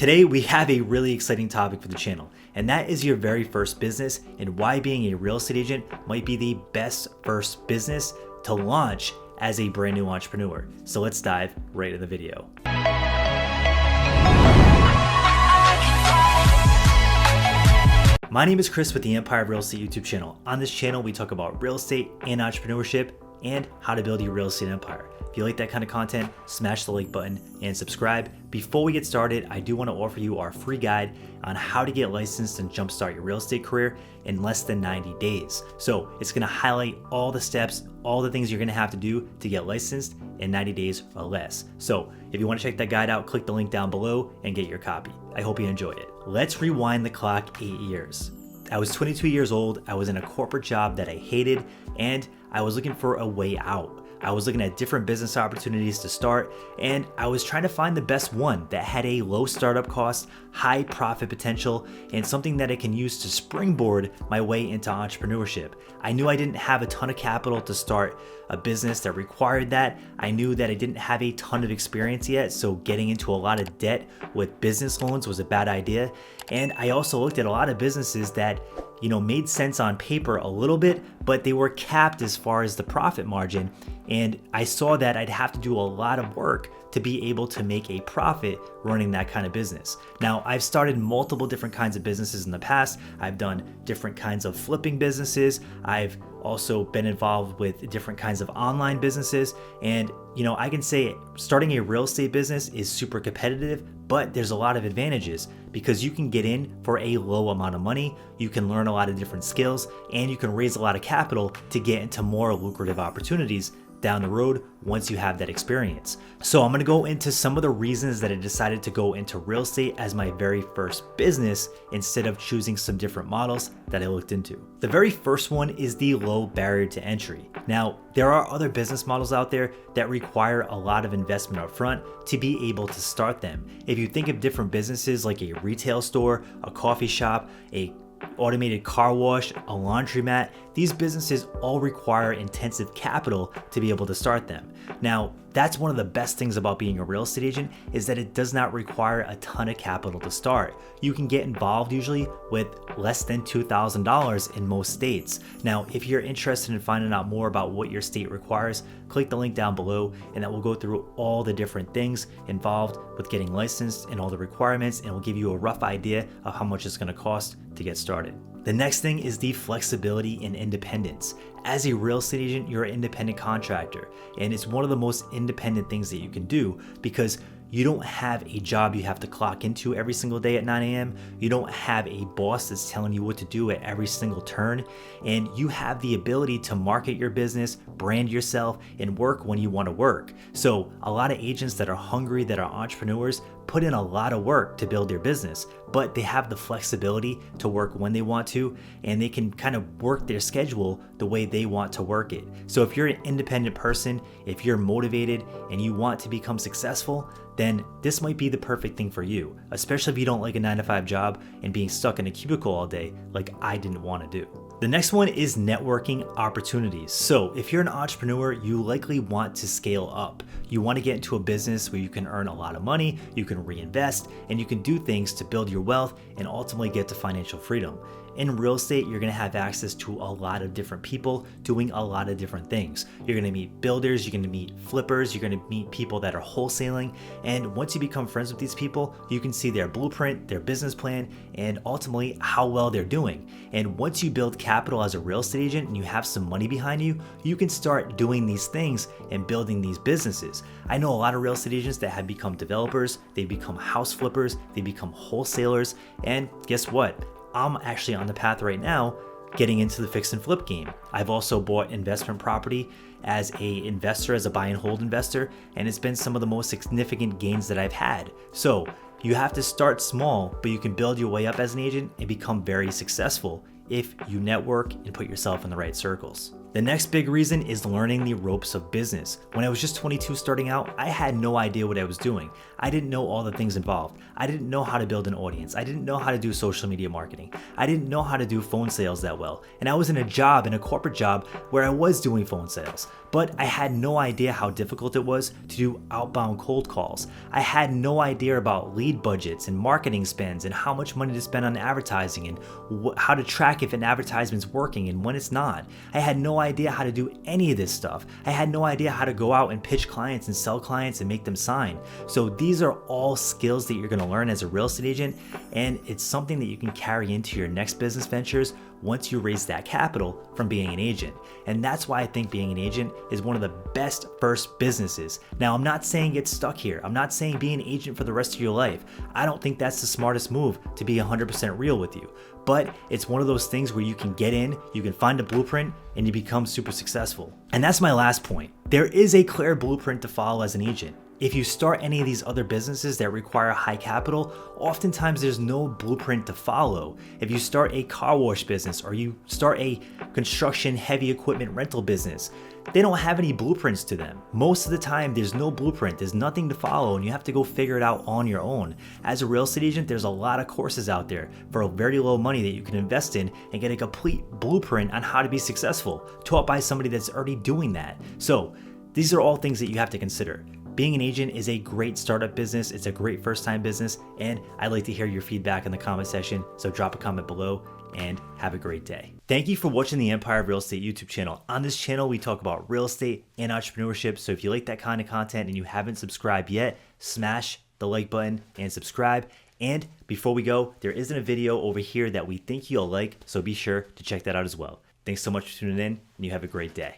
Today, we have a really exciting topic for the channel, and that is your very first business and why being a real estate agent might be the best first business to launch as a brand new entrepreneur. So let's dive right in the video. My name is Chris with the Empire of Real Estate YouTube channel. On this channel, we talk about real estate and entrepreneurship and how to build your real estate empire. If you like that kind of content, smash the like button and subscribe. Before we get started, I do want to offer you our free guide on how to get licensed and jumpstart your real estate career in less than 90 days. So it's going to highlight all the steps, all the things you're going to have to do to get licensed in 90 days or less. So if you want to check that guide out, click the link down below and get your copy. I hope you enjoy it. Let's rewind the clock 8 years. I was 22 years old. I was in a corporate job that I hated, and I was looking for a way out. I was looking at different business opportunities to start, and I was trying to find the best one that had a low startup cost, high profit potential, and something that I can use to springboard my way into entrepreneurship. I knew I didn't have a ton of capital to start a business that required that. I knew that I didn't have a ton of experience yet, so getting into a lot of debt with business loans was a bad idea. And I also looked at a lot of businesses that made sense on paper a little bit, but they were capped as far as the profit margin. And I saw that I'd have to do a lot of work to be able to make a profit running that kind of business. Now, I've started multiple different kinds of businesses in the past. I've done different kinds of flipping businesses. I've also been involved with different kinds of online businesses. And, I can say starting a real estate business is super competitive, but there's a lot of advantages because you can get in for a low amount of money, you can learn a lot of different skills, and you can raise a lot of capital to get into more lucrative opportunities down the road once you have that experience. So I'm gonna go into some of the reasons that I decided to go into real estate as my very first business instead of choosing some different models that I looked into. The very first one is the low barrier to entry. Now, there are other business models out there that require a lot of investment up front to be able to start them. If you think of different businesses like a retail store, a coffee shop, a automated car wash, a laundromat, these businesses all require intensive capital to be able to start them. Now, that's one of the best things about being a real estate agent is that it does not require a ton of capital to start. You can get involved usually with less than $2,000 in most states. Now, if you're interested in finding out more about what your state requires, click the link down below and that will go through all the different things involved with getting licensed and all the requirements, and will give you a rough idea of how much it's going to cost to get started. The next thing is the flexibility and independence. As a real estate agent, you're an independent contractor, and it's one of the most independent things that you can do because you don't have a job you have to clock into every single day at 9 a.m. You don't have a boss that's telling you what to do at every single turn. And you have the ability to market your business, brand yourself, and work when you want to work. So a lot of agents that are hungry, that are entrepreneurs, put in a lot of work to build their business, but they have the flexibility to work when they want to, and they can kind of work their schedule the way they want to work it. So if you're an independent person, if you're motivated and you want to become successful, then this might be the perfect thing for you, especially if you don't like a 9-to-5 job and being stuck in a cubicle all day like I didn't want to do. The next one is networking opportunities. So if you're an entrepreneur, you likely want to scale up. You want to get into a business where you can earn a lot of money, you can reinvest, and you can do things to build your wealth and ultimately get to financial freedom. In real estate, you're going to have access to a lot of different people doing a lot of different things. You're going to meet builders, you're going to meet flippers, you're going to meet people that are wholesaling. And once you become friends with these people, you can see their blueprint, their business plan, and ultimately how well they're doing. And once you build capital as a real estate agent and you have some money behind you, you can start doing these things and building these businesses. I know a lot of real estate agents that have become developers, they become house flippers, they become wholesalers, and guess what? I'm actually on the path right now getting into the fix and flip game. I've also bought investment property as a investor, as a buy and hold investor, and it's been some of the most significant gains that I've had. So you have to start small, but you can build your way up as an agent and become very successful if you network and put yourself in the right circles. The next big reason is learning the ropes of business. When I was just 22 starting out, I had no idea what I was doing. I didn't know all the things involved. I didn't know how to build an audience. I didn't know how to do social media marketing. I didn't know how to do phone sales that well. And I was in a corporate job where I was doing phone sales. but I had no idea how difficult it was to do outbound cold calls. I had no idea about lead budgets and marketing spends and how much money to spend on advertising and how to track if an advertisement's working and when it's not. I had no idea how to do any of this stuff. I had no idea how to go out and pitch clients and sell clients and make them sign. So these are all skills that you're going to learn as a real estate agent, and it's something that you can carry into your next business ventures once you raise that capital from being an agent. And that's why I think being an agent is one of the best first businesses. Now, I'm not saying get stuck here. I'm not saying be an agent for the rest of your life. I don't think that's the smartest move, to be 100% real with you. But it's one of those things where you can get in, you can find a blueprint, and you become super successful. And that's my last point. There is a clear blueprint to follow as an agent. If you start any of these other businesses that require high capital, oftentimes there's no blueprint to follow. If you start a car wash business or you start a construction heavy equipment rental business, they don't have any blueprints to them. Most of the time, there's no blueprint, there's nothing to follow, and you have to go figure it out on your own. As a real estate agent, there's a lot of courses out there for very low money that you can invest in and get a complete blueprint on how to be successful, taught by somebody that's already doing that. So these are all things that you have to consider. Being an agent is a great startup business. It's a great first-time business, and I'd like to hear your feedback in the comment section. So drop a comment below and have a great day. Thank you for watching the Empire of Real Estate YouTube channel. On this channel, we talk about real estate and entrepreneurship. So if you like that kind of content and you haven't subscribed yet, smash the like button and subscribe. And before we go, there isn't a video over here that we think you'll like, so be sure to check that out as well. Thanks so much for tuning in, and you have a great day.